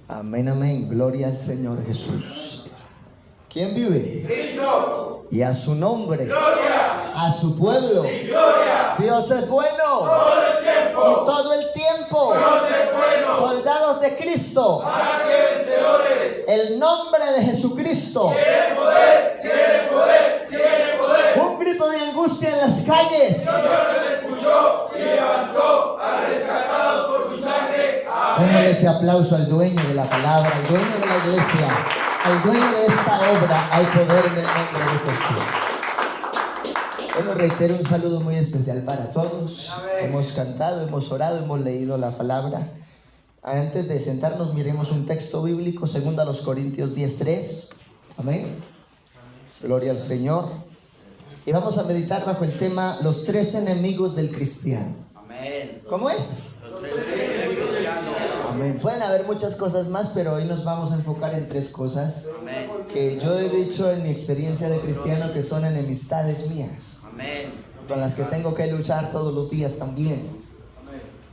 Amén, amén. Gloria al Señor Jesús. ¿Quién vive? Cristo. Y a su nombre. Gloria. A su pueblo. Y gloria. Dios es bueno. Todo el tiempo. Y todo el tiempo. Dios es bueno. Soldados de Cristo. Más que vencedores. El nombre de Jesucristo. Tiene poder, tiene poder, tiene poder. Un grito de angustia en las calles. Dios nos escuchó y levantó a rescatados por su sangre. Démosle Amén. ese aplauso al dueño de la palabra, al dueño de la iglesia, al dueño de esta obra. Hay poder en el nombre de Jesús. Bueno, reitero un saludo muy especial para todos. Amén. Hemos cantado, hemos orado, hemos leído la palabra. Antes de sentarnos, miremos un texto bíblico, 2 Corintios 10:3. Amén. Gloria al Señor. Y vamos a meditar bajo el tema los 3 enemigos del cristiano. Amén. ¿Cómo es? Amén. Pueden haber muchas cosas más, pero hoy nos vamos a enfocar en 3 cosas Amén. que yo he dicho en mi experiencia de cristiano que son enemistades mías, Amén. con las que tengo que luchar todos los días también.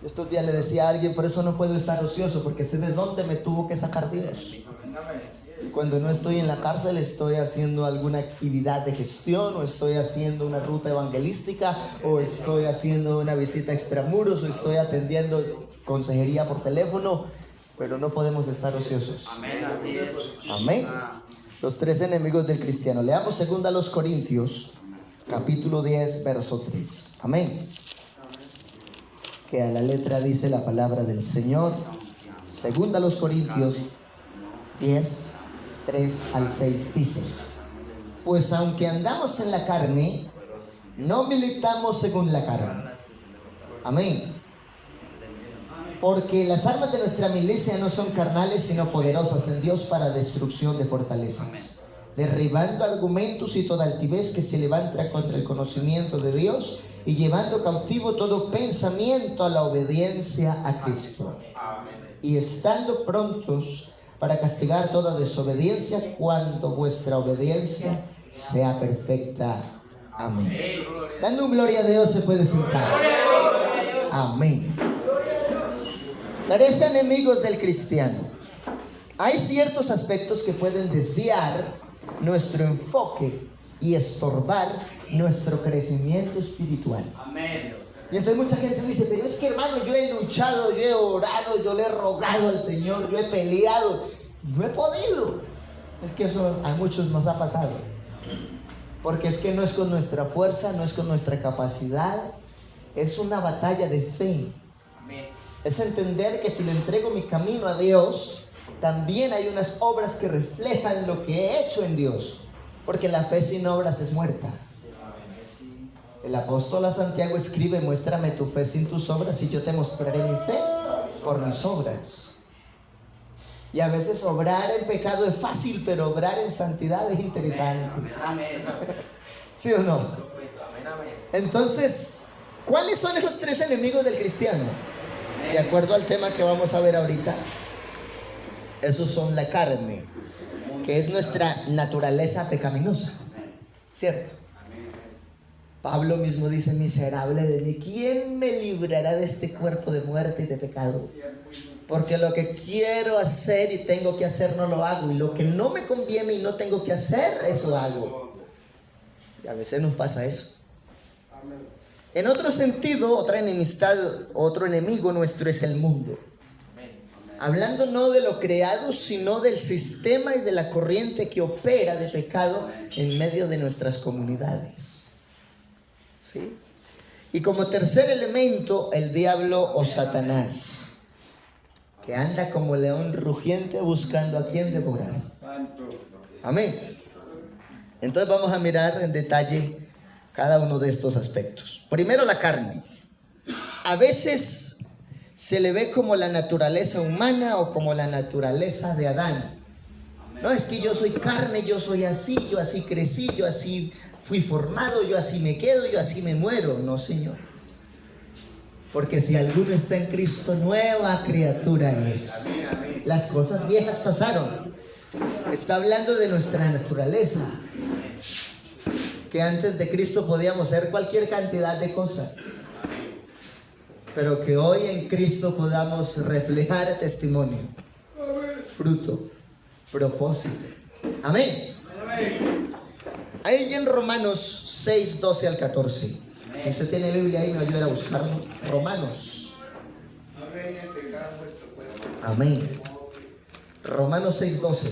Estos días le decía a alguien, por eso no puedo estar ocioso, porque sé de dónde me tuvo que sacar Dios. Y cuando no estoy en la cárcel, estoy haciendo alguna actividad de gestión, o estoy haciendo una ruta evangelística, o estoy haciendo una visita extramuros, o estoy atendiendo consejería por teléfono, pero no podemos estar ociosos. Amén, así es. Amén. Los 3 enemigos del cristiano. Leamos 2 Corintios, capítulo 10, verso 3. Amén. Que a la letra dice la palabra del Señor. 2 Corintios 10, 3 al 6 dice: Pues aunque andamos en la carne, no militamos según la carne. Amén. Porque las armas de nuestra milicia no son carnales, sino poderosas en Dios para destrucción de fortalezas, derribando argumentos y toda altivez que se levanta contra el conocimiento de Dios, y llevando cautivo todo pensamiento a la obediencia a Cristo, y estando prontos para castigar toda desobediencia cuando vuestra obediencia sea perfecta. Amén. Dando un gloria a Dios se puede sentar. Amén. 3 enemigos del cristiano. Hay ciertos aspectos que pueden desviar nuestro enfoque y estorbar nuestro crecimiento espiritual. Amén. Y entonces mucha gente dice, pero es que hermano, yo he luchado, yo he orado, yo le he rogado al Señor, yo he peleado, no he podido. Es que eso a muchos nos ha pasado. Porque es que no es con nuestra fuerza, no es con nuestra capacidad, es una batalla de fe. Amén. Es entender que si le entrego mi camino a Dios, también hay unas obras que reflejan lo que he hecho en Dios. Porque la fe sin obras es muerta. El apóstol a Santiago escribe: muéstrame tu fe sin tus obras y yo te mostraré mi fe por mis obras. Y a veces obrar en pecado es fácil, pero obrar en santidad es interesante. Amén. ¿Sí o no? Amén, amén. Entonces, ¿cuáles son esos 3 enemigos del cristiano? De acuerdo al tema que vamos a ver ahorita, esos son la carne, que es nuestra naturaleza pecaminosa, ¿cierto? Pablo mismo dice: miserable de mí, ¿quién me librará de este cuerpo de muerte y de pecado? Porque lo que quiero hacer y tengo que hacer no lo hago, y lo que no me conviene y no tengo que hacer, eso hago. Y a veces nos pasa eso. En otro sentido, otra enemistad, otro enemigo nuestro es el mundo. Hablando no de lo creado, sino del sistema y de la corriente que opera de pecado en medio de nuestras comunidades. ¿Sí? Y como tercer elemento, el diablo o Satanás, que anda como león rugiente buscando a quien devorar. Amén. Entonces vamos a mirar en detalle cada uno de estos aspectos. Primero, la carne. A veces se le ve como la naturaleza humana o como la naturaleza de Adán. No, es que yo soy carne, yo soy así, yo así crecí, yo así fui formado, yo así me quedo, yo así me muero. No, Señor. Porque si alguno está en Cristo, nueva criatura es. Las cosas viejas pasaron. Está hablando de nuestra naturaleza. Que antes de Cristo podíamos ser cualquier cantidad de cosas, pero que hoy en Cristo podamos reflejar testimonio. fruto, propósito. Amén. Ahí en Romanos 6, 12 al 14. Si usted tiene Biblia ahí, me ayuda a buscarlo. Romanos. Amén. Romanos 6, 12.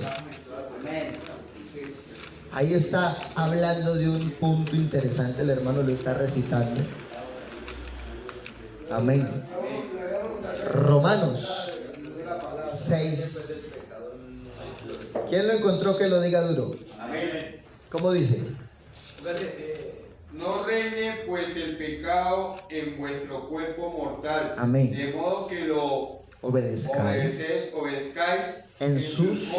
Ahí está hablando de un punto interesante. El hermano lo está recitando. Amén. Romanos 6. ¿Quién lo encontró que lo diga duro? Amén. ¿Cómo dice? No reine pues el pecado en vuestro cuerpo mortal. Amén. De modo que lo Obedezcáis obedezcáis en sus...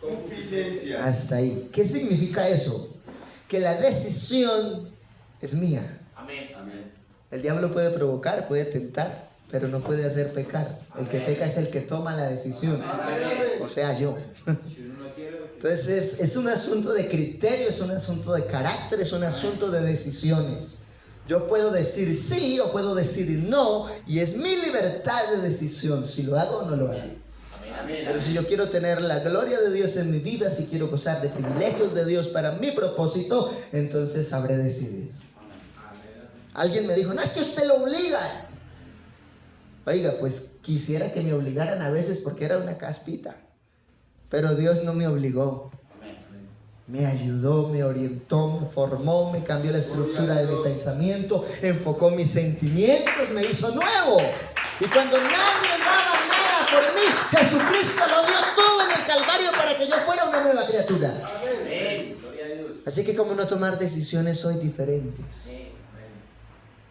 concupiscencias. Hasta ahí. ¿Qué significa eso? Que la decisión es mía. Amén. Amén. El diablo puede provocar, puede tentar, pero no puede hacer pecar. El que peca es el que toma la decisión. O sea, yo. Entonces es un asunto de criterio, es un asunto de carácter, es un asunto de decisiones. Yo puedo decir sí o puedo decir no, y es mi libertad de decisión si lo hago o no lo hago. Pero si yo quiero tener la gloria de Dios en mi vida, si quiero gozar de privilegios de Dios para mi propósito, entonces sabré decidir. Alguien me dijo, no es que usted lo obliga. Oiga, pues quisiera que me obligaran a veces porque era una caspita. Pero Dios no me obligó. Me ayudó, me orientó, me formó, me cambió la estructura de mi pensamiento, enfocó mis sentimientos, me hizo nuevo. Y cuando nadie daba nada por mí, Jesucristo lo dio todo en el Calvario para que yo fuera una nueva criatura. Amén. Gloria a Dios. Así que como no tomar decisiones hoy diferentes.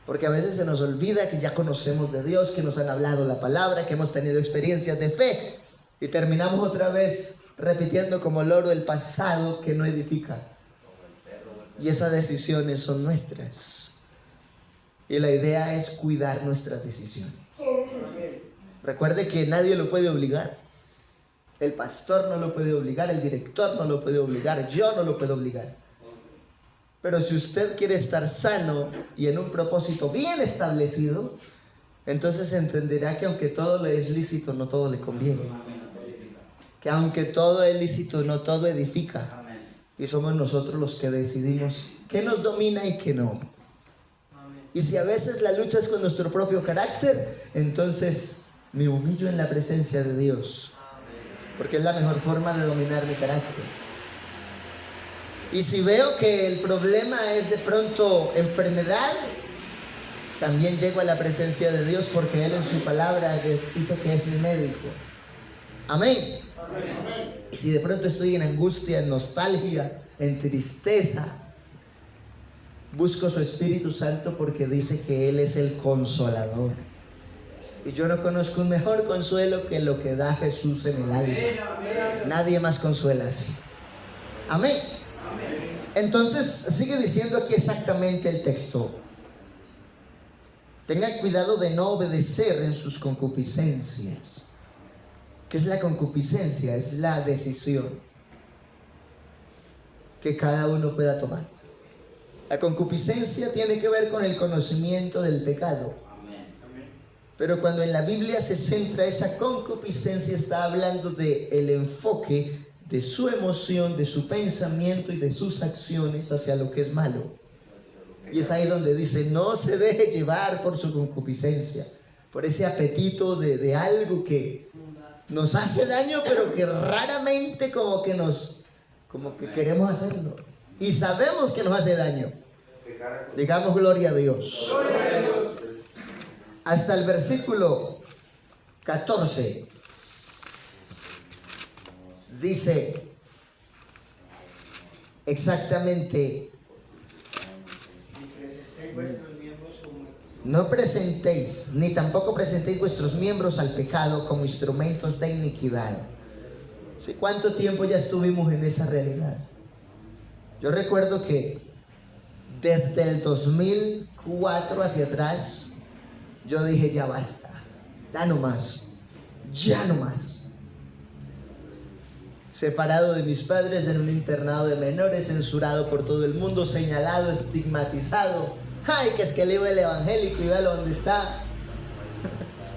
Porque a veces se nos olvida que ya conocemos de Dios, que nos han hablado la palabra, que hemos tenido experiencias de fe. Y terminamos otra vez repitiendo como loro el pasado que no edifica. Y esas decisiones son nuestras. Y la idea es cuidar nuestras decisiones. Recuerde que nadie lo puede obligar. El pastor no lo puede obligar, el director no lo puede obligar, yo no lo puedo obligar. Pero si usted quiere estar sano y en un propósito bien establecido, entonces entenderá que aunque todo le es lícito, no todo le conviene. Que aunque todo es lícito, no todo edifica. Y somos nosotros los que decidimos qué nos domina y qué no. Y si a veces la lucha es con nuestro propio carácter, entonces me humillo en la presencia de Dios. Porque es la mejor forma de dominar mi carácter. Y si veo que el problema es de pronto enfermedad, también llego a la presencia de Dios porque Él en su palabra dice que es mi médico. Amén. Y si de pronto estoy en angustia, en nostalgia, en tristeza, busco su Espíritu Santo porque dice que Él es el consolador. Y yo no conozco un mejor consuelo que lo que da Jesús en el alma. Nadie más consuela así. Amén. Entonces sigue diciendo aquí exactamente el texto. Tengan cuidado de no obedecer en sus concupiscencias. ¿Qué es la concupiscencia? Es la decisión que cada uno pueda tomar. La concupiscencia tiene que ver con el conocimiento del pecado. Pero cuando en la Biblia se centra esa concupiscencia, está hablando del enfoque de su emoción, de su pensamiento y de sus acciones hacia lo que es malo. Y es ahí donde dice, no se deje llevar por su concupiscencia, por ese apetito de algo que nos hace daño, pero que raramente como que queremos hacerlo. Y sabemos que nos hace daño. Digamos gloria a Dios. Hasta el versículo 14 dice exactamente: no presentéis, ni tampoco presentéis vuestros miembros al pecado como instrumentos de iniquidad. ¿Sí? ¿Cuánto tiempo ya estuvimos en esa realidad? Yo recuerdo que desde el 2004 hacia atrás, yo dije, ya basta, ya no más, ya no más. Separado de mis padres en un internado de menores, censurado por todo el mundo, señalado, estigmatizado. Ay, que es que leo el evangélico y véalo donde está.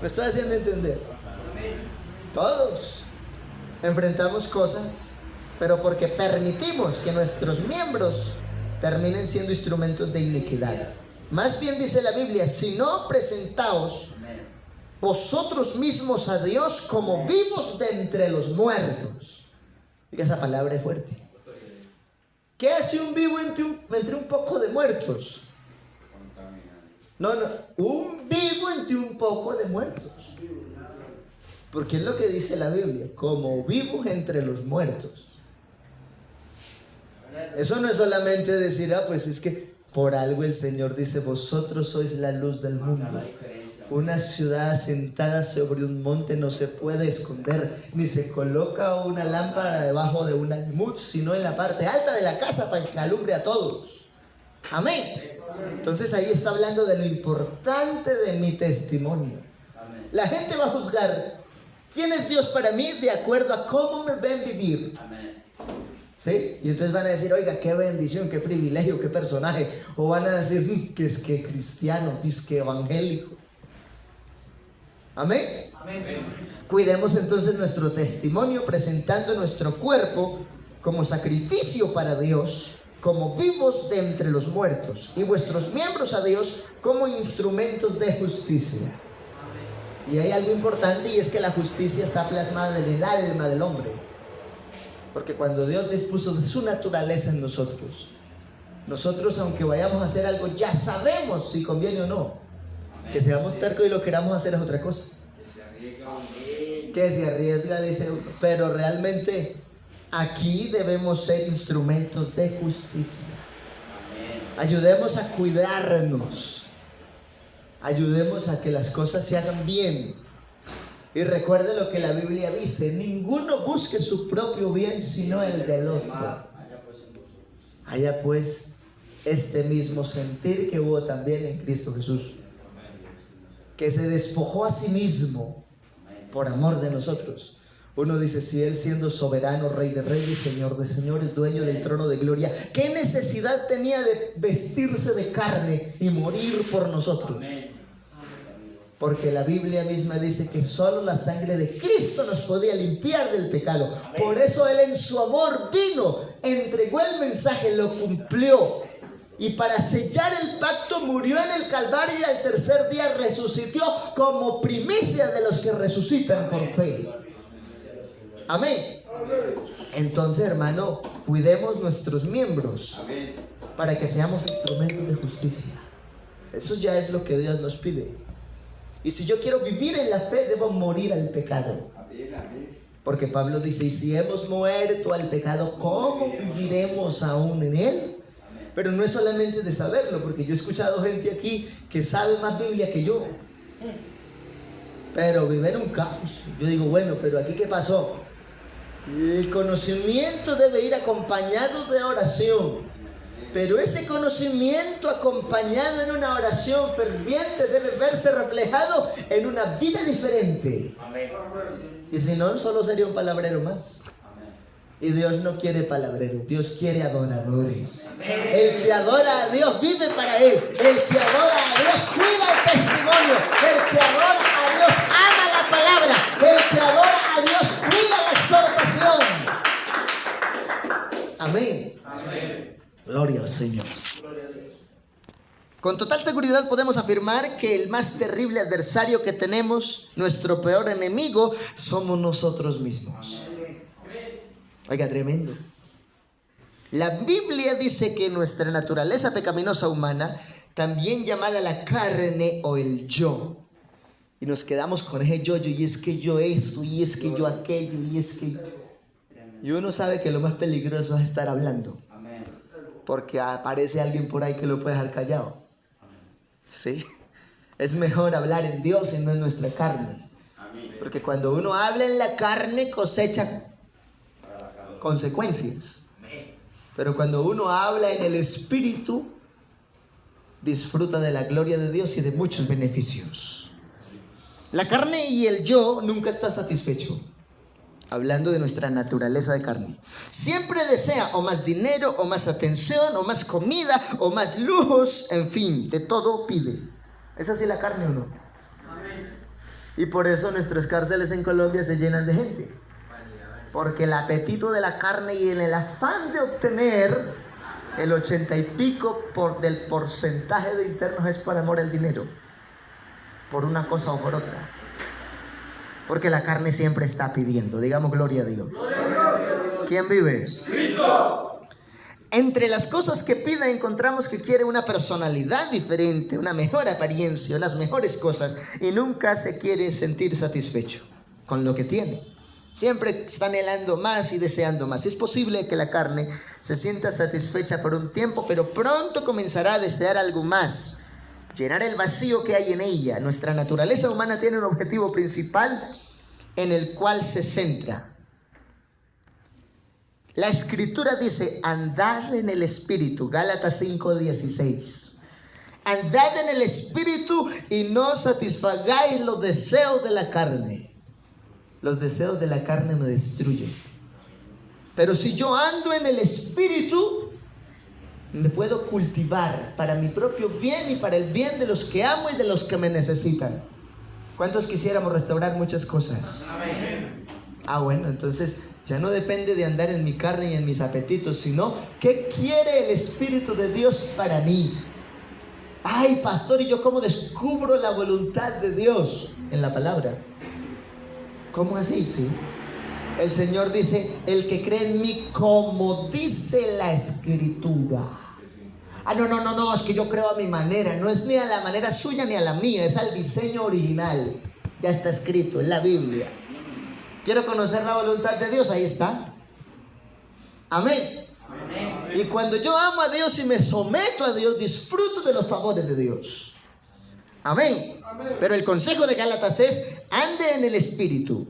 Me estoy haciendo entender. Todos. enfrentamos cosas, pero porque permitimos que nuestros miembros terminen siendo instrumentos de iniquidad. Más bien dice la Biblia, si no, presentaos vosotros mismos a Dios como vivos de entre los muertos. Diga, esa palabra es fuerte. ¿Qué hace un vivo entre un poco de muertos? No, un vivo entre un poco de muertos. Porque es lo que dice la Biblia, como vivos entre los muertos. Eso no es solamente decir, pues es que por algo el Señor dice, vosotros sois la luz del mundo. Una ciudad asentada sobre un monte no se puede esconder, ni se coloca una lámpara debajo de un almud, sino en la parte alta de la casa para que alumbre a todos. Amén. Entonces ahí está hablando de lo importante de mi testimonio. La gente va a juzgar quién es Dios para mí de acuerdo a cómo me ven vivir. ¿Sí? Y entonces van a decir, oiga, qué bendición, qué privilegio, qué personaje. O van a decir, que es que cristiano, es que evangélico. Amén. Amén. Cuidemos entonces nuestro testimonio presentando nuestro cuerpo como sacrificio para Dios, como vivos de entre los muertos, y vuestros miembros a Dios como instrumentos de justicia. Y hay algo importante, y es que la justicia está plasmada en el alma del hombre. Porque cuando Dios dispuso de su naturaleza en nosotros, aunque vayamos a hacer algo, ya sabemos si conviene o no. Que seamos tercos y lo queramos hacer es otra cosa. Que se arriesga, dice uno. Pero realmente aquí debemos ser instrumentos de justicia. Ayudemos a cuidarnos. Ayudemos a que las cosas se hagan bien. Y recuerde lo que la Biblia dice: ninguno busque su propio bien sino el del otro. Haya pues este mismo sentir que hubo también en Cristo Jesús, que se despojó a sí mismo por amor de nosotros. Uno dice, si Él, siendo soberano, Rey de reyes, Señor de señores, dueño del trono de gloria, ¿qué necesidad tenía de vestirse de carne y morir por nosotros? Porque la Biblia misma dice que solo la sangre de Cristo nos podía limpiar del pecado. Por eso Él en su amor vino, entregó el mensaje, lo cumplió. Y para sellar el pacto murió en el Calvario y al tercer día resucitó como primicia de los que resucitan por fe. Amén. Entonces, hermano, cuidemos nuestros miembros para que seamos instrumentos de justicia. Eso ya es lo que Dios nos pide. Y si yo quiero vivir en la fe, debo morir al pecado. Porque Pablo dice, y si hemos muerto al pecado, ¿cómo viviremos aún en él? Pero no es solamente de saberlo, porque yo he escuchado gente aquí que sabe más Biblia que yo, pero vive en un caos. Yo digo, bueno, pero aquí ¿qué pasó? El conocimiento debe ir acompañado de oración. Pero ese conocimiento acompañado en una oración ferviente debe verse reflejado en una vida diferente. Amén. Y si no, solo sería un palabrero más. Amén. Y Dios no quiere palabreros, Dios quiere adoradores. Amén. El que adora a Dios vive para Él. El que adora a Dios cuida el testimonio. El que adora a Dios ama la palabra. El que adora a Dios cuida la exhortación. Amén. Amén. Gloria al Señor. Con total seguridad podemos afirmar que el más terrible adversario que tenemos, nuestro peor enemigo, somos nosotros mismos. Oiga, tremendo. La Biblia dice que nuestra naturaleza pecaminosa humana, también llamada la carne o el yo, y nos quedamos con ese yo, y es que yo esto, y es que yo aquello, y es que... Y uno sabe que lo más peligroso es estar hablando. Porque aparece alguien por ahí que lo puede dejar callado. ¿Sí? Es mejor hablar en Dios y no en nuestra carne. Porque cuando uno habla en la carne cosecha consecuencias. Pero cuando uno habla en el Espíritu, disfruta de la gloria de Dios y de muchos beneficios. La carne y el yo nunca está satisfecho. Hablando de nuestra naturaleza de carne, siempre desea o más dinero, o más atención, o más comida, o más lujos, en fin, de todo pide. ¿Es así la carne o no? Amén. Y por eso nuestras cárceles en Colombia se llenan de gente. Porque el apetito de la carne y en el afán de obtener el 80 y pico del porcentaje de internos es por amor al dinero. Por una cosa o por otra. Porque la carne siempre está pidiendo. Digamos gloria a Dios. ¿Quién vive? Cristo. Entre las cosas que pide encontramos que quiere una personalidad diferente, una mejor apariencia, unas mejores cosas, y nunca se quiere sentir satisfecho con lo que tiene. Siempre está anhelando más y deseando más. Es posible que la carne se sienta satisfecha por un tiempo, pero pronto comenzará a desear algo más, llenar el vacío que hay en ella. Nuestra naturaleza humana tiene un objetivo principal en el cual se centra. La Escritura dice, andad en el Espíritu, Gálatas 5:16. Andad en el Espíritu y no satisfagáis los deseos de la carne. Los deseos de la carne me destruyen. Pero si yo ando en el Espíritu, me puedo cultivar para mi propio bien y para el bien de los que amo y de los que me necesitan. ¿Cuántos quisiéramos restaurar muchas cosas? Amén. Bueno, entonces ya no depende de andar en mi carne y en mis apetitos, sino ¿qué quiere el Espíritu de Dios para mí? Ay, pastor, ¿y yo cómo descubro la voluntad de Dios? En la palabra. ¿Cómo así? Sí. El Señor dice, el que cree en mí, como dice la Escritura. No, es que yo creo a mi manera. No es ni a la manera suya ni a la mía, es al diseño original. Ya está escrito en la Biblia. Quiero conocer la voluntad de Dios, ahí está. Amén. Amén. Y cuando yo amo a Dios y me someto a Dios, disfruto de los favores de Dios. Amén. Amén. Pero el consejo de Gálatas es, ande en el Espíritu.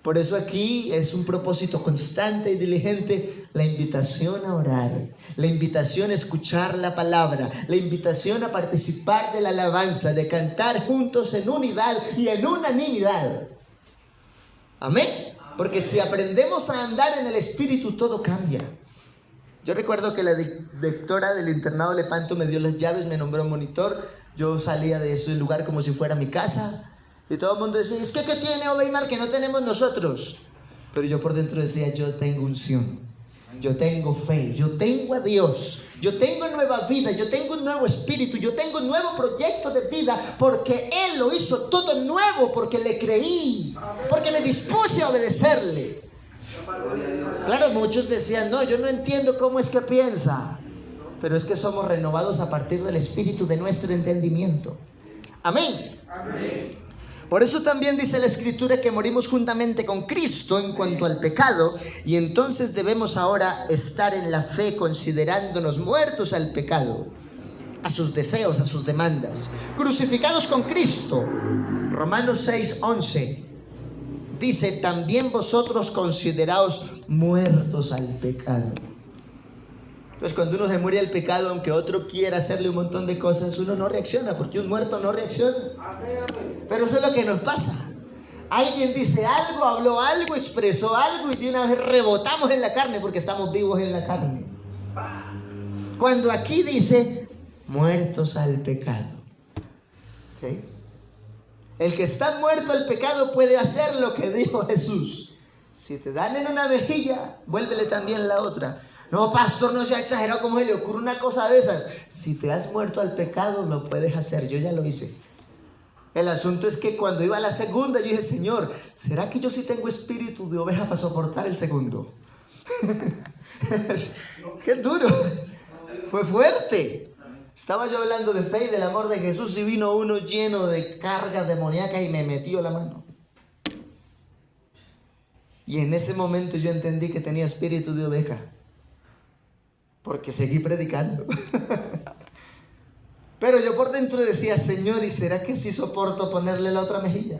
Por eso aquí es un propósito constante y diligente, la invitación a orar, la invitación a escuchar la palabra, la invitación a participar de la alabanza, de cantar juntos en unidad y en unanimidad. Amén. Porque si aprendemos a andar en el Espíritu, todo cambia. Yo recuerdo que la directora del internado Lepanto me dio las llaves, me nombró monitor. Yo salía de ese lugar como si fuera mi casa. Y todo el mundo decía, es que ¿qué tiene Oveimar que no tenemos nosotros? Pero yo por dentro decía, yo tengo unción, yo tengo fe, yo tengo a Dios, yo tengo nueva vida, yo tengo un nuevo espíritu, yo tengo un nuevo proyecto de vida, porque Él lo hizo todo nuevo, porque le creí, porque me dispuse a obedecerle. Claro, muchos decían, no, yo no entiendo cómo es que piensa, pero es que somos renovados a partir del espíritu de nuestro entendimiento. Amén. Amén. Por eso también dice la Escritura que morimos juntamente con Cristo en cuanto al pecado, y entonces debemos ahora estar en la fe considerándonos muertos al pecado, a sus deseos, a sus demandas, crucificados con Cristo. Romanos 6:11 dice, también vosotros consideraos muertos al pecado. Entonces cuando uno se muere al pecado, aunque otro quiera hacerle un montón de cosas, uno no reacciona, porque un muerto no reacciona. Pero eso es lo que nos pasa. Alguien dice algo, habló algo, expresó algo y de una vez rebotamos en la carne porque estamos vivos en la carne. Cuando aquí dice, muertos al pecado. ¿Sí? El que está muerto al pecado puede hacer lo que dijo Jesús. Si te dan en una mejilla, vuélvele también la otra. No, pastor, no sea exagerado, ¿cómo se le ocurre una cosa de esas? Si te has muerto al pecado, lo puedes hacer. Yo ya lo hice. El asunto es que cuando iba a la segunda, yo dije, Señor, ¿será que yo sí tengo espíritu de oveja para soportar el segundo? ¡Qué duro! Fue fuerte. Estaba yo hablando de fe y del amor de Jesús y vino uno lleno de cargas demoníacas y me metió la mano. Y en ese momento yo entendí que tenía espíritu de oveja. Porque seguí predicando. Pero yo por dentro decía, Señor, ¿y será que sí soporto ponerle la otra mejilla?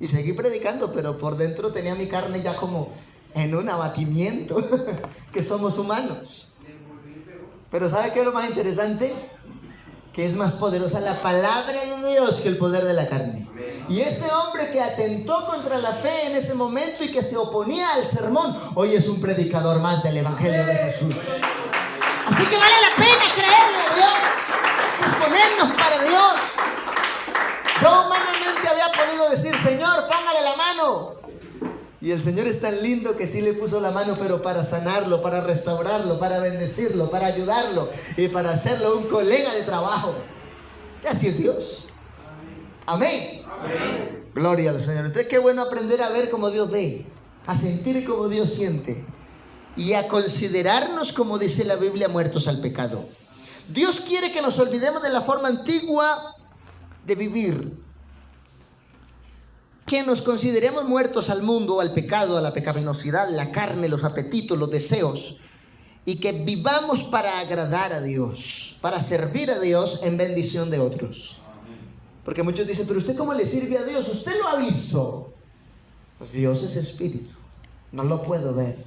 Y seguí predicando, pero por dentro tenía mi carne ya como en un abatimiento, que somos humanos. Pero ¿sabe qué es lo más interesante? Que es más poderosa la palabra de Dios que el poder de la carne. Y ese hombre que atentó contra la fe en ese momento y que se oponía al sermón, hoy es un predicador más del Evangelio de Jesús. Así que vale la pena creerle a Dios, disponernos para Dios. Yo humanamente había podido decir, Señor, póngale la mano. Y el Señor es tan lindo que sí le puso la mano, pero para sanarlo, para restaurarlo, para bendecirlo, para ayudarlo y para hacerlo un colega de trabajo. Y así es Dios. Amén. Amén. Gloria al Señor. Entonces qué bueno aprender a ver como Dios ve, a sentir como Dios siente y a considerarnos, como dice la Biblia, muertos al pecado. Dios quiere que nos olvidemos de la forma antigua de vivir, que nos consideremos muertos al mundo, al pecado, a la pecaminosidad, la carne, los apetitos, los deseos, y que vivamos para agradar a Dios, para servir a Dios en bendición de otros. Porque muchos dicen, pero ¿usted cómo le sirve a Dios? ¿Usted lo ha visto? Pues Dios es espíritu, no lo puedo ver.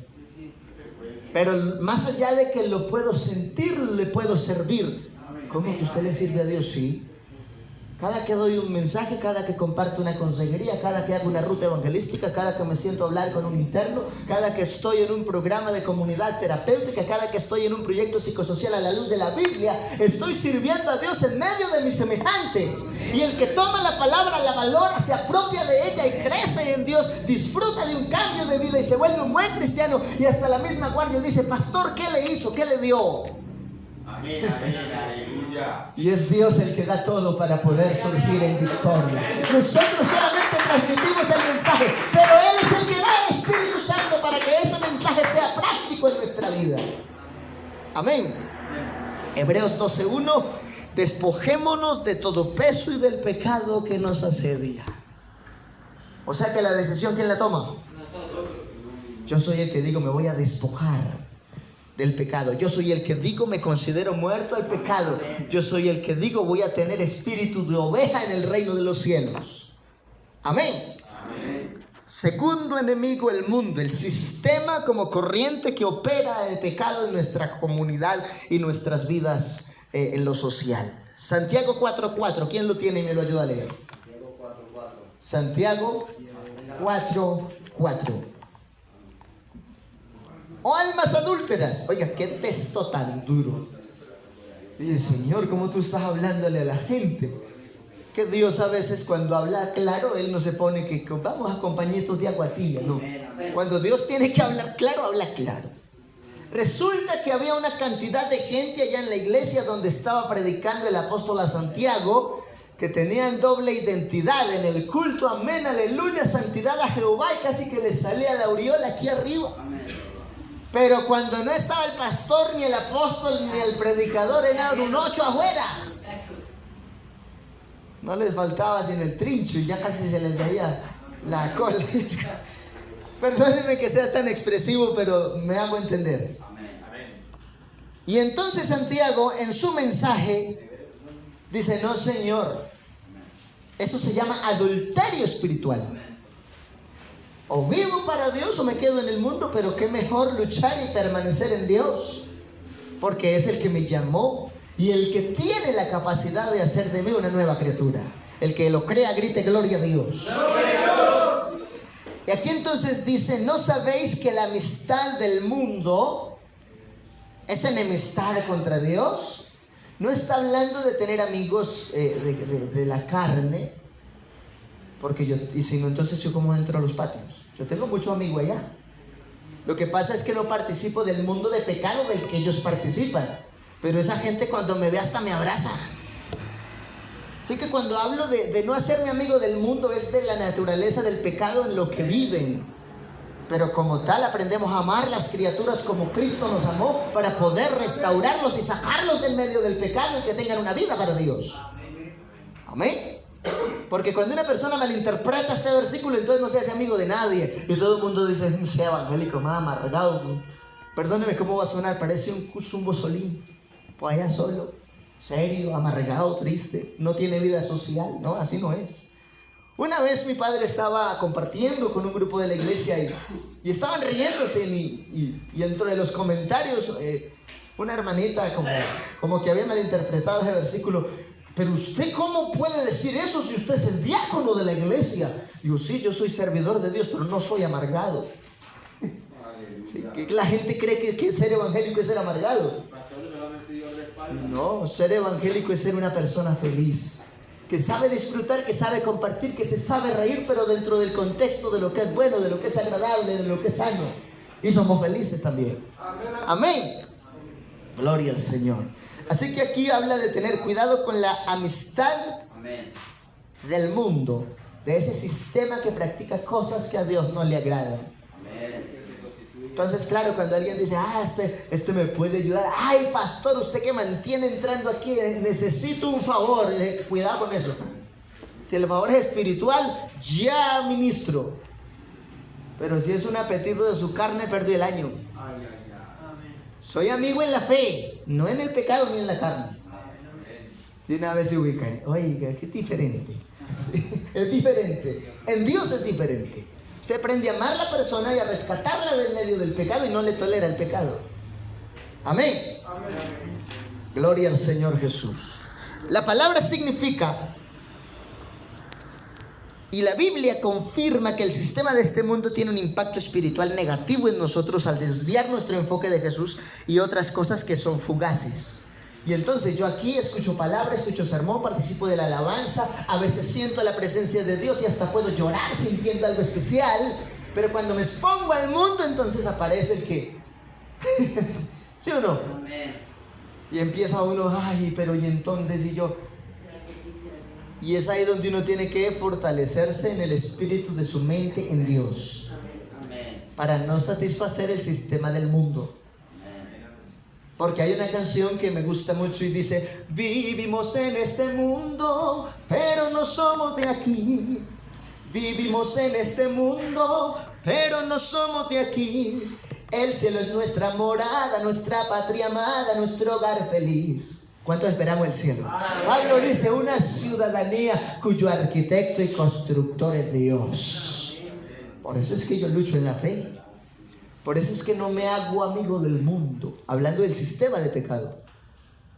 Pero más allá de que lo puedo sentir, le puedo servir. ¿Cómo que usted le sirve a Dios? Sí. Cada que doy un mensaje, cada que comparto una consejería, cada que hago una ruta evangelística, cada que me siento a hablar con un interno, cada que estoy en un programa de comunidad terapéutica, cada que estoy en un proyecto psicosocial a la luz de la Biblia, estoy sirviendo a Dios en medio de mis semejantes. Y el que toma la palabra, la valora, se apropia de ella y crece en Dios, disfruta de un cambio de vida y se vuelve un buen cristiano. Y hasta la misma guardia dice, pastor, ¿qué le hizo? ¿Qué le dio? Amén, amén, aleluya. Y es Dios el que da todo para poder surgir en victoria. Nosotros solamente transmitimos el mensaje, pero Él es el que da el Espíritu Santo para que ese mensaje sea práctico en nuestra vida. Amén. Hebreos 12:1: despojémonos de todo peso y del pecado que nos asedia. O sea que la decisión, ¿quién la toma? Yo soy el que digo, me voy a despojar del pecado. Yo soy el que digo, me considero muerto al pecado. Yo soy el que digo, voy a tener espíritu de oveja en el reino de los cielos. Amén. Amén. Segundo enemigo, el mundo, el sistema como corriente que opera el pecado en nuestra comunidad y nuestras vidas en lo social. Santiago 4:4, ¿quién lo tiene y me lo ayuda a leer? Santiago 4:4. Oh almas adúlteras. Oiga, qué texto tan duro. Dice, Señor, ¿cómo tú estás hablándole a la gente? Que Dios a veces cuando habla claro, Él no se pone que vamos a compañitos de aguatilla, no. Cuando Dios tiene que hablar claro, habla claro. Resulta que había una cantidad de gente allá en la iglesia donde estaba predicando el apóstol a Santiago, que tenían doble identidad en el culto. Amén, aleluya, santidad a Jehová, y casi que le salía la aureola aquí arriba. Pero cuando no estaba el pastor, ni el apóstol, ni el predicador, era un 8 afuera. No les faltaba sin el trincho y ya casi se les veía la cola. Perdónenme que sea tan expresivo, pero me hago entender. Y entonces Santiago en su mensaje dice, no Señor, eso se llama adulterio espiritual. O vivo para Dios o me quedo en el mundo, pero qué mejor luchar y permanecer en Dios, porque es el que me llamó y el que tiene la capacidad de hacer de mí una nueva criatura. El que lo crea, grite gloria a Dios. ¡Gloria a Dios! Y aquí entonces dice, ¿no sabéis que la amistad del mundo es enemistad contra Dios? No está hablando de tener amigos de la carne, porque yo, y si no, entonces yo como entro a los patios. Yo tengo mucho amigo allá. Lo que pasa es que no participo del mundo de pecado del que ellos participan. Pero esa gente cuando me ve hasta me abraza. Así que cuando hablo de no hacerme amigo del mundo, es de la naturaleza del pecado en lo que viven. Pero como tal aprendemos a amar las criaturas como Cristo nos amó, para poder restaurarlos y sacarlos del medio del pecado y que tengan una vida para Dios. Amén. Porque cuando una persona malinterpreta este versículo, entonces no se hace amigo de nadie. Y todo el mundo dice, sea evangélico, más amargado. Perdóneme cómo va a sonar, parece un zumbo solín. Pues allá solo, serio, amargado, triste. No tiene vida social, no, así no es. Una vez mi padre estaba compartiendo con un grupo de la iglesia y estaban riéndose y dentro de los comentarios una hermanita como que había malinterpretado ese versículo. Pero usted, ¿cómo puede decir eso si usted es el diácono de la iglesia? Digo, sí, yo soy servidor de Dios, pero no soy amargado. Sí, que la gente cree que ser evangélico es ser amargado. No, ser evangélico es ser una persona feliz. que sabe disfrutar, que sabe compartir, que se sabe reír, pero dentro del contexto de lo que es bueno, de lo que es agradable, de lo que es sano. Y somos felices también. Amén. Gloria al Señor. Así que aquí habla de tener cuidado con la amistad del mundo, de ese sistema que practica cosas que a Dios no le agradan. Entonces, claro, cuando alguien dice, este me puede ayudar. Ay, pastor, usted que mantiene entrando aquí, necesito un favor. Cuidado con eso. Si el favor es espiritual, ya ministro. Pero si es un apetito de su carne, perdí el año. Soy amigo en la fe, no en el pecado ni en la carne. Y una vez se ubican, oiga, qué diferente. Sí, es diferente. En Dios es diferente. Usted aprende a amar a la persona y a rescatarla del medio del pecado y no le tolera el pecado. Amén. Gloria al Señor Jesús. La palabra significa, y la Biblia confirma, que el sistema de este mundo tiene un impacto espiritual negativo en nosotros al desviar nuestro enfoque de Jesús y otras cosas que son fugaces. Y entonces yo aquí escucho palabra, escucho sermón, participo de la alabanza, a veces siento la presencia de Dios y hasta puedo llorar sintiendo algo especial, pero cuando me expongo al mundo, entonces aparece el que... ¿Sí o no? Y empieza uno, pero y entonces, y yo... Y es ahí donde uno tiene que fortalecerse en el espíritu de su mente en Dios, para no satisfacer el sistema del mundo. Porque hay una canción que me gusta mucho y dice: vivimos en este mundo, pero no somos de aquí. Vivimos en este mundo, pero no somos de aquí. El cielo es nuestra morada, nuestra patria amada, nuestro hogar feliz. ¿Cuántos esperamos el cielo? Pablo dice: una ciudadanía cuyo arquitecto y constructor es Dios. Por eso es que yo lucho en la fe. Por eso es que no me hago amigo del mundo, hablando del sistema de pecado.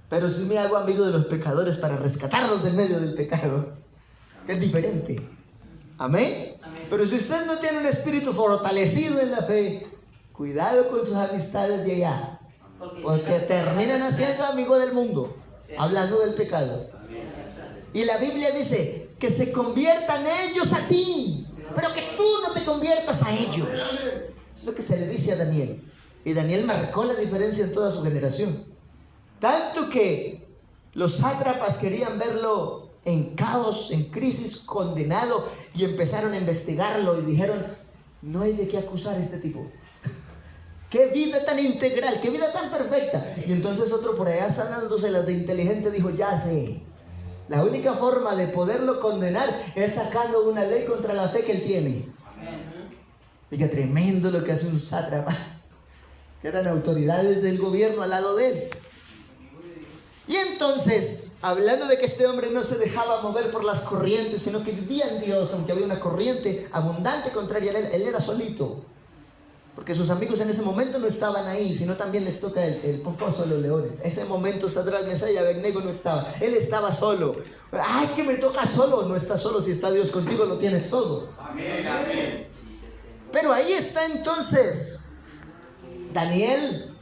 Pero sí me hago amigo de los pecadores para rescatarlos del medio del pecado. Es diferente. ¿Amén? Pero si usted no tiene un espíritu fortalecido en la fe, cuidado con sus amistades de allá. Porque terminan haciendo amigo del mundo, hablando del pecado. Y la Biblia dice que se conviertan ellos a ti, pero que tú no te conviertas a ellos. Es lo que se le dice a Daniel. Y Daniel marcó la diferencia en toda su generación. Tanto que los sátrapas querían verlo en caos, en crisis, condenado, y empezaron a investigarlo y dijeron: no hay de qué acusar a este tipo. ¡Qué vida tan integral! ¡Qué vida tan perfecta! Y entonces otro por allá sanándoselas de inteligente dijo: ya sé, la única forma de poderlo condenar es sacando una ley contra la fe que él tiene. Oiga, tremendo lo que hace un sátrapa, que eran autoridades del gobierno al lado de él. Y entonces, hablando de que este hombre no se dejaba mover por las corrientes, sino que vivía en Dios, aunque había una corriente abundante contraria a él era solito. Porque sus amigos en ese momento no estaban ahí, sino también les toca el pozo de los leones. En ese momento Sadrach, Mesach y Abednego no estaba. Él estaba solo. ¡Ay, que me toca solo! No estás solo, si está Dios contigo lo tienes todo. Amén, amén. Pero ahí está entonces Daniel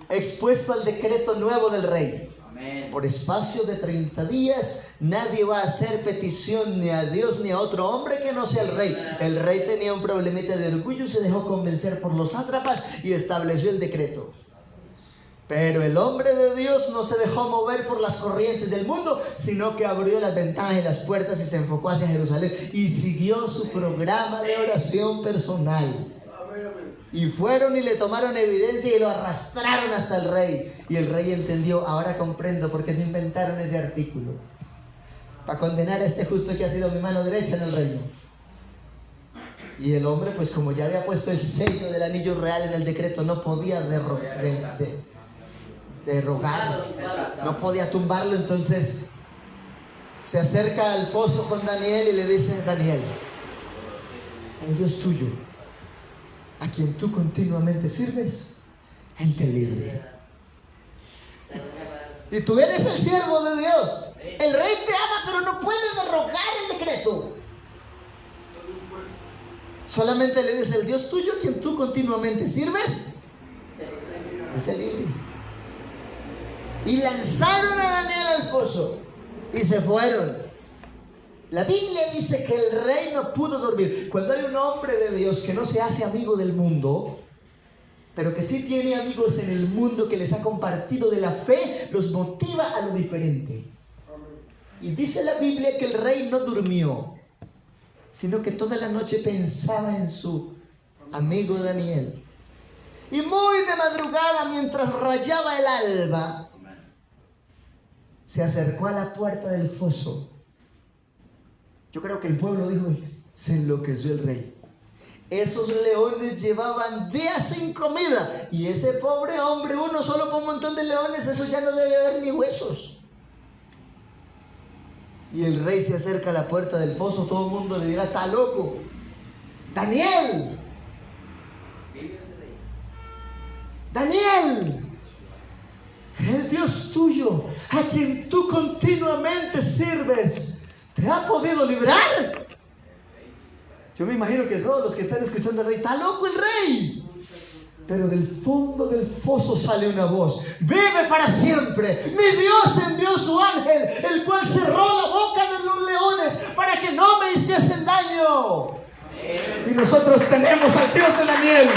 expuesto al decreto nuevo del rey. Amén. Por espacio de 30 días nadie va a hacer petición ni a Dios ni a otro hombre que no sea el rey. El rey tenía un problemita de orgullo y se dejó convencer por los sátrapas y estableció el decreto. Pero el hombre de Dios no se dejó mover por las corrientes del mundo, sino que abrió las ventanas y las puertas y se enfocó hacia Jerusalén y siguió su programa de oración personal. Y fueron y le tomaron evidencia y lo arrastraron hasta el rey. Y el rey entendió: ahora comprendo por qué se inventaron ese artículo. Para condenar a este justo que ha sido mi mano derecha en el reino. Y el hombre, pues como ya había puesto el sello del anillo real en el decreto, no podía derrogarlo, no podía tumbarlo. Entonces se acerca al pozo con Daniel y le dice: Daniel, el Dios tuyo, a quien tú continuamente sirves, Él te libre. Y tú eres el siervo de Dios. El rey te ama, pero no puede derrogar el decreto. Solamente le dice: el Dios tuyo, a quien tú continuamente sirves, Él te libre. Y lanzaron a Daniel al pozo y se fueron. La Biblia dice que el rey no pudo dormir. Cuando hay un hombre de Dios que no se hace amigo del mundo, pero que sí tiene amigos en el mundo que les ha compartido de la fe, los motiva a lo diferente. Y dice la Biblia que el rey no durmió, sino que toda la noche pensaba en su amigo Daniel. Y muy de madrugada, mientras rayaba el alba, se acercó a la puerta del foso. Yo creo que el pueblo dijo, se enloqueció el rey. Esos leones llevaban días sin comida. Y ese pobre hombre, uno solo con un montón de leones, eso ya no debe haber ni huesos. Y el rey se acerca a la puerta del foso, todo el mundo le dirá, está loco. Daniel, Daniel, el Dios tuyo, a quien tú continuamente sirves, ¿te ha podido librar? Yo me imagino que todos los que están escuchando al rey, está loco el rey. Pero del fondo del foso sale una voz, vive para siempre. Mi Dios envió su ángel, el cual cerró la boca de los leones para que no me hiciesen daño. Y nosotros tenemos al Dios de Daniel.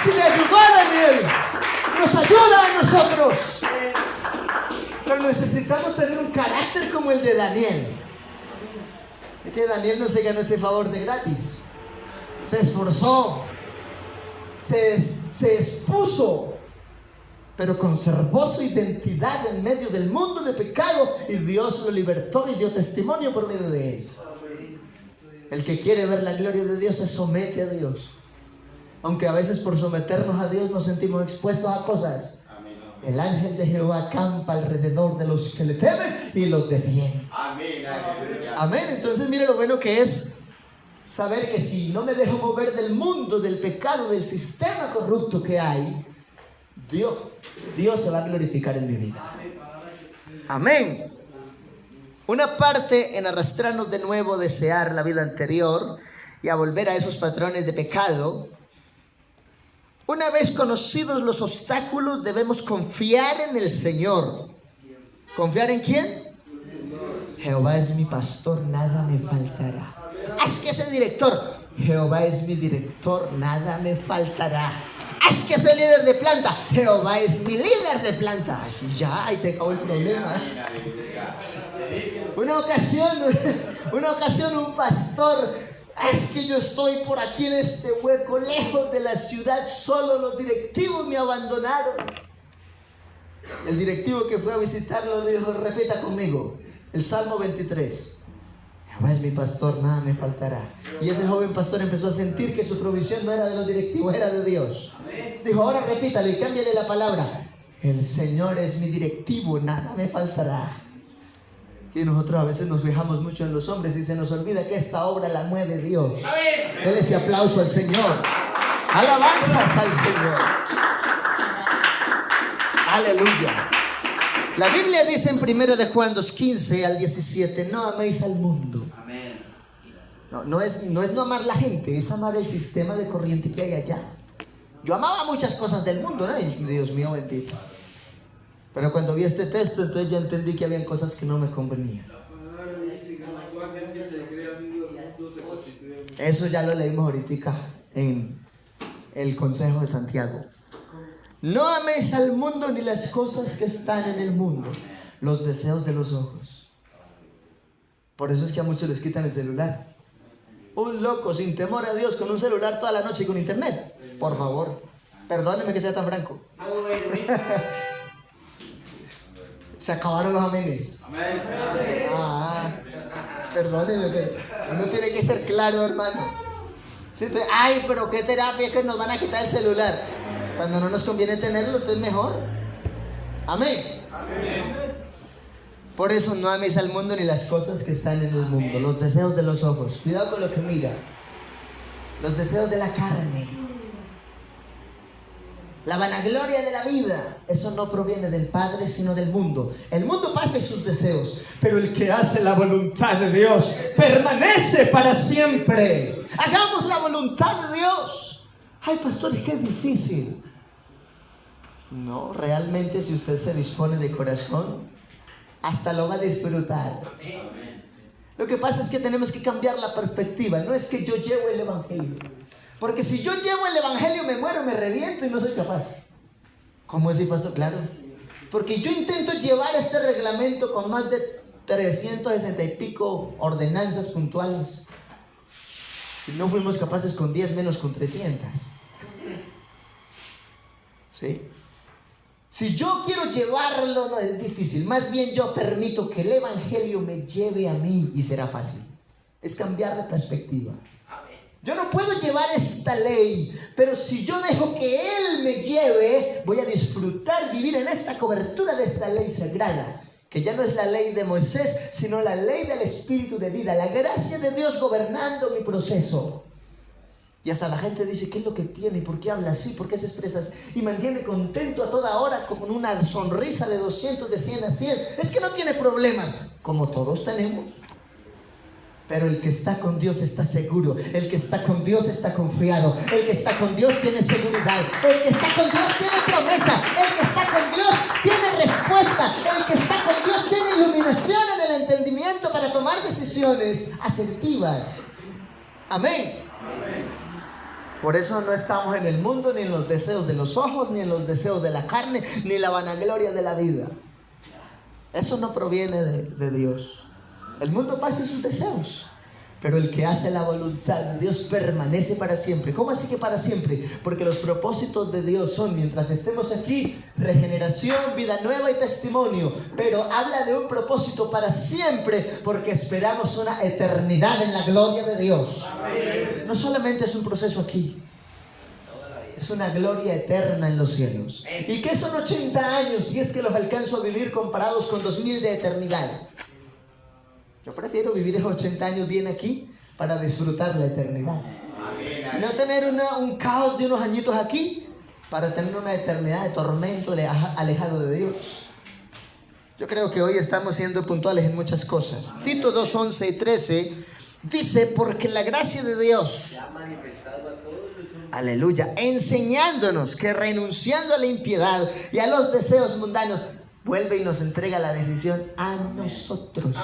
Si le ayudó a Daniel, nos ayuda a nosotros. Pero necesitamos tener un carácter como el de Daniel. Es que Daniel no se ganó ese favor de gratis. Se esforzó, se expuso, pero conservó su identidad en medio del mundo de pecado, y Dios lo libertó y dio testimonio por medio de él. El que quiere ver la gloria de Dios se somete a Dios. Aunque a veces por someternos a Dios nos sentimos expuestos a cosas. El ángel de Jehová acampa alrededor de los que le temen y los defiende. Amén. Amén. Entonces mire lo bueno que es saber que si no me dejo mover del mundo, del pecado, del sistema corrupto que hay, Dios se va a glorificar en mi vida. Amén. Una parte en arrastrarnos de nuevo a desear la vida anterior y a volver a esos patrones de pecado. Una vez conocidos los obstáculos, debemos confiar en el Señor. ¿Confiar en quién? Jehová es mi pastor, nada me faltará. Haz que ese director, Jehová es mi director, nada me faltará. Haz que ese líder de planta, Jehová es mi líder de planta. Y ya, ahí se acabó el problema. Una ocasión un pastor, es que yo estoy por aquí en este hueco, lejos de la ciudad, solo los directivos me abandonaron. El directivo que fue a visitarlo le dijo, repita conmigo, el Salmo 23. Jehová es mi pastor, nada me faltará. Y ese joven pastor empezó a sentir que su provisión no era de los directivos, era de Dios. Dijo, ahora repítalo y cámbiale la palabra. El Señor es mi directivo, nada me faltará. Y nosotros a veces nos fijamos mucho en los hombres y se nos olvida que esta obra la mueve Dios. Dele ese aplauso al Señor. Alabanzas al Señor. Aleluya. La Biblia dice en 1 de Juan 2:15 al 17, no améis al mundo. No es no amar la gente, es amar el sistema de corriente que hay allá. Yo amaba muchas cosas del mundo, ¿no? Dios mío bendito. Pero cuando vi este texto, entonces ya entendí que habían cosas que no me convenían. Eso ya lo leímos ahorita en el Consejo de Santiago. No améis al mundo ni las cosas que están en el mundo, los deseos de los ojos. Por eso es que a muchos les quitan el celular. Un loco sin temor a Dios con un celular toda la noche y con internet. Por favor, perdóneme que sea tan franco. Se acabaron los amenes. Perdóneme, pero uno tiene que ser claro, hermano. ¿Sí? Entonces, ay, pero qué terapia es que nos van a quitar el celular. Cuando no nos conviene tenerlo, entonces mejor. Amén. Por eso no améis al mundo ni las cosas que están en el mundo, los deseos de los ojos. Cuidado con lo que mira. Los deseos de la carne. La vanagloria de la vida, eso no proviene del Padre, sino del mundo. El mundo pasa y sus deseos, pero el que hace la voluntad de Dios permanece para siempre. Hagamos la voluntad de Dios. Ay, pastor, es que es difícil. No, realmente si usted se dispone de corazón, hasta lo va a disfrutar. Lo que pasa es que tenemos que cambiar la perspectiva. No es que yo llevo el evangelio. Porque si yo llevo el evangelio me muero, me reviento y no soy capaz. ¿Cómo es, pastor? Claro. Porque yo intento llevar este reglamento con más de 360 y pico ordenanzas puntuales. Y no fuimos capaces con 10, menos con 300. ¿Sí? Si yo quiero llevarlo, no es difícil. Más bien yo permito que el evangelio me lleve a mí y será fácil. Es cambiar de perspectiva. Yo no puedo llevar esta ley, pero si yo dejo que Él me lleve, voy a disfrutar vivir en esta cobertura de esta ley sagrada, que ya no es la ley de Moisés, sino la ley del Espíritu de vida, la gracia de Dios gobernando mi proceso. Y hasta la gente dice, ¿qué es lo que tiene? ¿Por qué habla así? ¿Por qué se expresa así? Y mantiene contento a toda hora con una sonrisa de 200, de 100 a 100. Es que no tiene problemas, como todos tenemos. Pero el que está con Dios está seguro. El que está con Dios está confiado. El que está con Dios tiene seguridad. El que está con Dios tiene promesa. El que está con Dios tiene respuesta. El que está con Dios tiene iluminación en el entendimiento para tomar decisiones asertivas. Amén. Amén. Por eso no estamos en el mundo, ni en los deseos de los ojos, ni en los deseos de la carne, ni en la vanagloria de la vida. Eso no proviene de Dios. El mundo pasa sus deseos, pero el que hace la voluntad de Dios permanece para siempre. ¿Cómo así que para siempre? Porque los propósitos de Dios son, mientras estemos aquí, regeneración, vida nueva y testimonio. Pero habla de un propósito para siempre, porque esperamos una eternidad en la gloria de Dios. Amén. No solamente es un proceso aquí, es una gloria eterna en los cielos. ¿Y qué son 80 años si es que los alcanzo a vivir comparados con 2000 de eternidad? Yo prefiero vivir esos 80 años bien aquí para disfrutar la eternidad. No tener un caos de unos añitos aquí para tener una eternidad de tormento alejado de Dios. Yo creo que hoy estamos siendo puntuales en muchas cosas. Tito 2, 11 y 13 dice, porque la gracia de Dios, aleluya, enseñándonos que renunciando a la impiedad y a los deseos mundanos, vuelve y nos entrega la decisión a nosotros.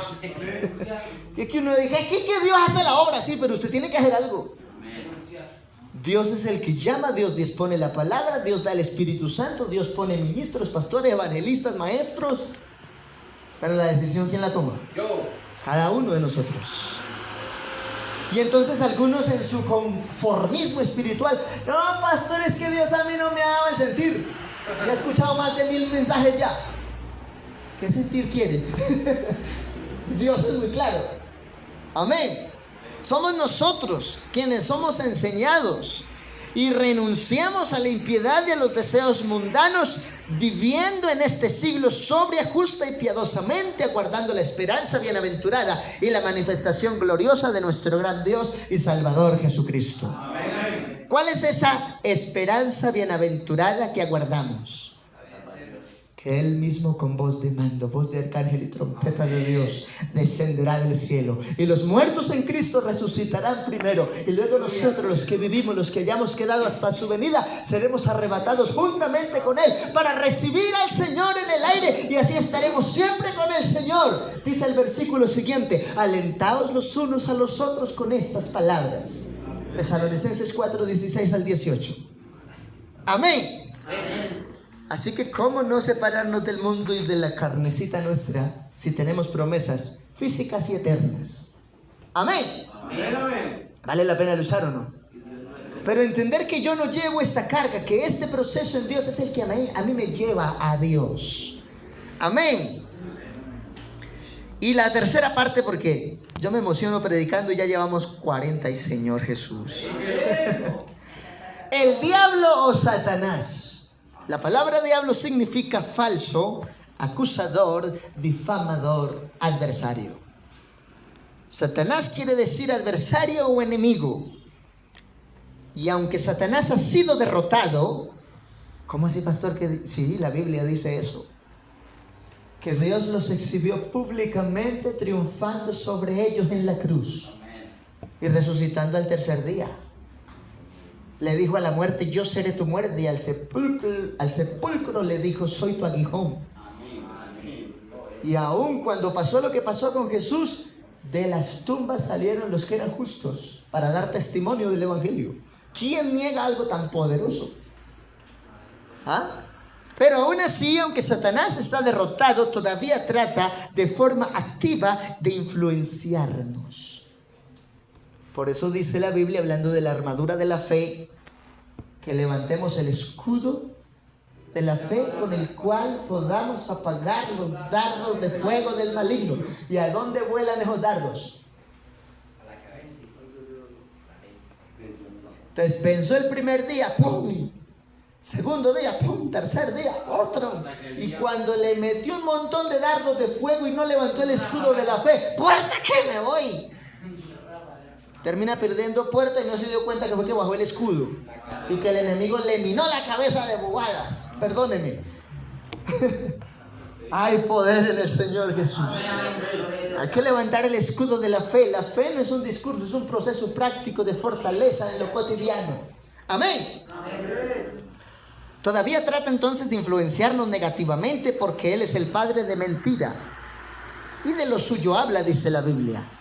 Y es que uno dice, ¿qué Dios hace la obra? Sí, pero usted tiene que hacer algo. Dios es el que llama, Dios dispone la palabra, Dios da el Espíritu Santo, Dios pone ministros, pastores, evangelistas, maestros. Pero la decisión, ¿quién la toma? Cada uno de nosotros. Y entonces algunos en su conformismo espiritual, no, pastor, es que Dios a mí no me ha dado el sentir. Ya he escuchado más de 1000 mensajes ya. ¿Qué sentir quiere? Dios es muy claro. Amén. Somos nosotros quienes somos enseñados y renunciamos a la impiedad y a los deseos mundanos, viviendo en este siglo sobria, justa y piadosamente, aguardando la esperanza bienaventurada y la manifestación gloriosa de nuestro gran Dios y Salvador Jesucristo. Amén. ¿Cuál es esa esperanza bienaventurada que aguardamos? Que Él mismo con voz de mando, voz de arcángel y trompeta de Dios descenderá del cielo, y los muertos en Cristo resucitarán primero, y luego nosotros, los que vivimos, los que hayamos quedado hasta su venida, seremos arrebatados juntamente con Él para recibir al Señor en el aire, y así estaremos siempre con el Señor. Dice el versículo siguiente, alentaos los unos a los otros con estas palabras. Tesalonicenses 4, 16 al 18. Amén. Amén. Así que ¿cómo no separarnos del mundo y de la carnecita nuestra si tenemos promesas físicas y eternas? Amén. Amén. Amén. ¿Vale la pena luchar o no? Pero entender que yo no llevo esta carga, que este proceso en Dios es el que a mí me lleva a Dios. Amén. Y la tercera parte, porque yo me emociono predicando y ya llevamos 40 y Señor Jesús. El diablo o Satanás. La palabra diablo significa falso, acusador, difamador, adversario. Satanás quiere decir adversario o enemigo. Y aunque Satanás ha sido derrotado, ¿cómo así, pastor? Sí, la Biblia dice eso. Que Dios los exhibió públicamente triunfando sobre ellos en la cruz y resucitando al tercer día. Le dijo a la muerte, yo seré tu muerte, y al sepulcro le dijo, soy tu aguijón. Y aún cuando pasó lo que pasó con Jesús, De las tumbas salieron los que eran justos para dar testimonio del Evangelio. ¿Quién niega algo tan poderoso? ¿Ah? Pero aún así, aunque Satanás está derrotado, todavía trata de forma activa de influenciarnos. Por eso dice la Biblia, hablando de la armadura de la fe, que levantemos el escudo de la fe con el cual podamos apagar los dardos de fuego del maligno. ¿Y a dónde vuelan esos dardos? Entonces pensó el primer día, ¡pum! Segundo día, ¡pum! Tercer día, otro. Y cuando le metió un montón de dardos de fuego y no levantó el escudo de la fe, ¡puerta que me voy! Termina perdiendo puerta y no se dio cuenta que fue que bajó el escudo y que el enemigo le minó la cabeza de bobadas. Perdóneme. Hay poder en el Señor Jesús. Hay que levantar el escudo de la fe. La fe no es un discurso, es un proceso práctico de fortaleza en lo cotidiano. Amén. Todavía trata entonces de influenciarnos negativamente porque Él es el padre de mentira. Y de lo suyo habla, dice la Biblia.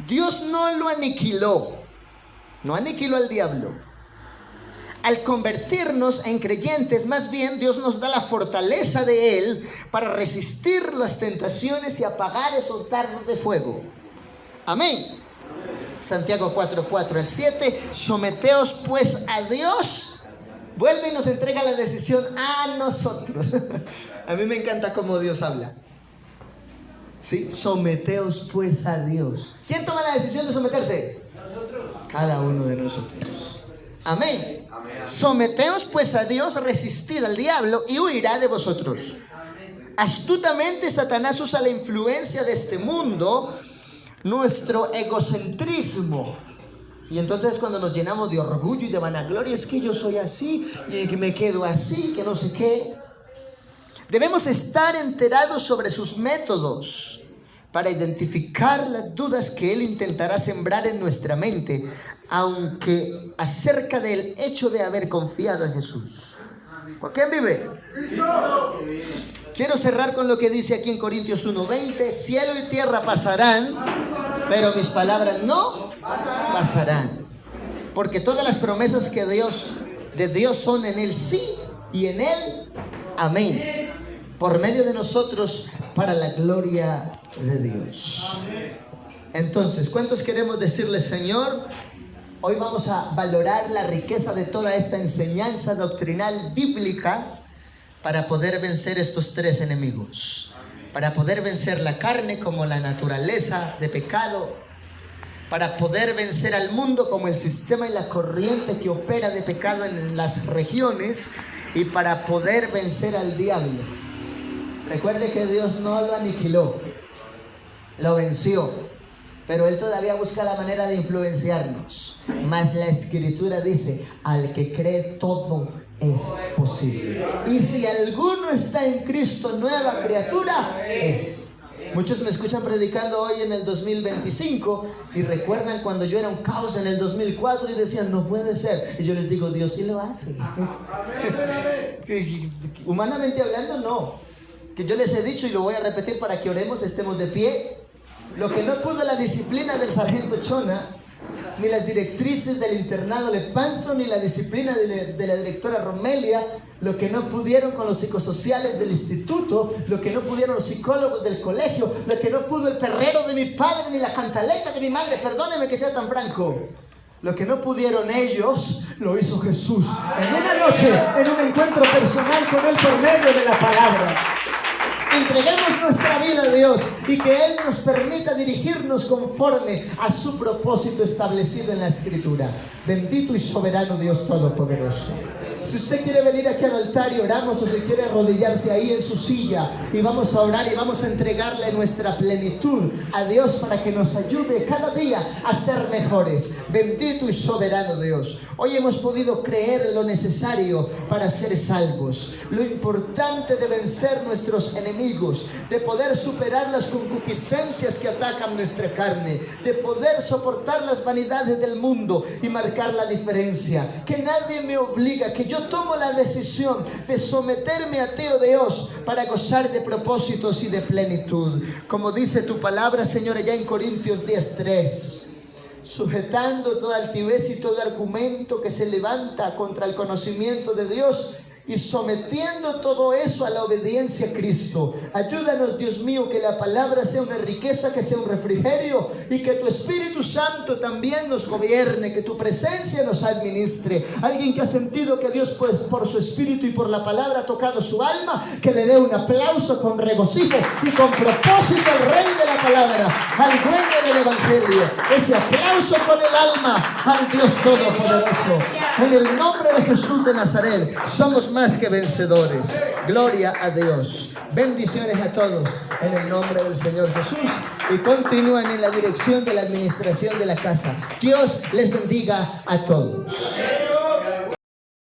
Dios no lo aniquiló. No aniquiló al diablo. Al convertirnos en creyentes, más bien Dios nos da la fortaleza de Él para resistir las tentaciones y apagar esos dardos de fuego. Amén. Santiago 4:4 al 7. Someteos pues a Dios. Vuelve y nos entrega la decisión a nosotros. A mí me encanta cómo Dios habla. ¿Sí? Someteos pues a Dios. ¿Quién toma la decisión de someterse? Nosotros. Cada uno de nosotros. Amén. Someteos pues a Dios, resistid al diablo y huirá de vosotros. Astutamente Satanás usa la influencia de este mundo, nuestro egocentrismo. Y entonces cuando nos llenamos de orgullo y de vanagloria, es que yo soy así y que me quedo así, que no sé qué. Debemos estar enterados sobre sus métodos para identificar las dudas que Él intentará sembrar en nuestra mente, aunque acerca del hecho de haber confiado en Jesús. ¿Por quién vive? Quiero cerrar con lo que dice aquí en Corintios 1:20. Cielo y tierra pasarán, pero mis palabras no pasarán. Porque todas las promesas que de Dios son en Él sí y en Él amén. Por medio de nosotros para la gloria de Dios. Entonces, ¿cuántos queremos decirle, Señor? Hoy vamos a valorar la riqueza de toda esta enseñanza doctrinal bíblica para poder vencer estos tres enemigos. Para poder vencer la carne como la naturaleza de pecado. Para poder vencer al mundo como el sistema y la corriente que opera de pecado en las regiones. Y para poder vencer al diablo. Recuerde que Dios no lo aniquiló, lo venció. Pero Él todavía busca la manera de influenciarnos. Mas la Escritura dice, al que cree todo es posible. Y si alguno está en Cristo, nueva criatura es. Muchos me escuchan predicando hoy en el 2025 y recuerdan cuando yo era un caos en el 2004 y decían, no puede ser. Y yo les digo, Dios sí lo hace. Humanamente hablando, no. Que yo les he dicho y lo voy a repetir para que oremos, estemos de pie. Lo que no pudo la disciplina del sargento Chona, ni las directrices del internado Lepanto, ni la disciplina de la directora Romelia, lo que no pudieron con los psicosociales del instituto, lo que no pudieron los psicólogos del colegio, lo que no pudo el perrero de mi padre, ni la cantaleta de mi madre, perdónenme que sea tan franco. Lo que no pudieron ellos, lo hizo Jesús. En una noche, en un encuentro personal con Él por medio de la palabra. Entreguemos nuestra vida a Dios y que Él nos permita dirigirnos conforme a su propósito establecido en la Escritura. Bendito y soberano Dios Todopoderoso. Si usted quiere venir aquí al altar y oramos, o si quiere arrodillarse ahí en su silla y vamos a orar y vamos a entregarle nuestra plenitud a Dios para que nos ayude cada día a ser mejores. Bendito y soberano Dios. Hoy hemos podido creer lo necesario para ser salvos. Lo importante de vencer nuestros enemigos, de poder superar las concupiscencias que atacan nuestra carne, de poder soportar las vanidades del mundo y marcar la diferencia. Que nadie me obliga, que yo tomo la decisión de someterme a ti, oh Dios, para gozar de propósitos y de plenitud. Como dice tu palabra, Señor, allá en Corintios 10:3. Sujetando toda altivez y todo argumento que se levanta contra el conocimiento de Dios, y sometiendo todo eso a la obediencia a Cristo. Ayúdanos, Dios mío, que la palabra sea una riqueza, que sea un refrigerio, y que tu Espíritu Santo también nos gobierne, que tu presencia nos administre. Alguien que ha sentido que Dios, pues, por su Espíritu y por la palabra ha tocado su alma, que le dé un aplauso con regocijo y con propósito al Rey de la palabra, al dueño del Evangelio. Ese aplauso con el alma al Dios Todopoderoso. En el nombre de Jesús de Nazaret, somos más que vencedores. Gloria a Dios. Bendiciones a todos en el nombre del Señor Jesús, y continúan en la dirección de la administración de la casa. Dios les bendiga a todos.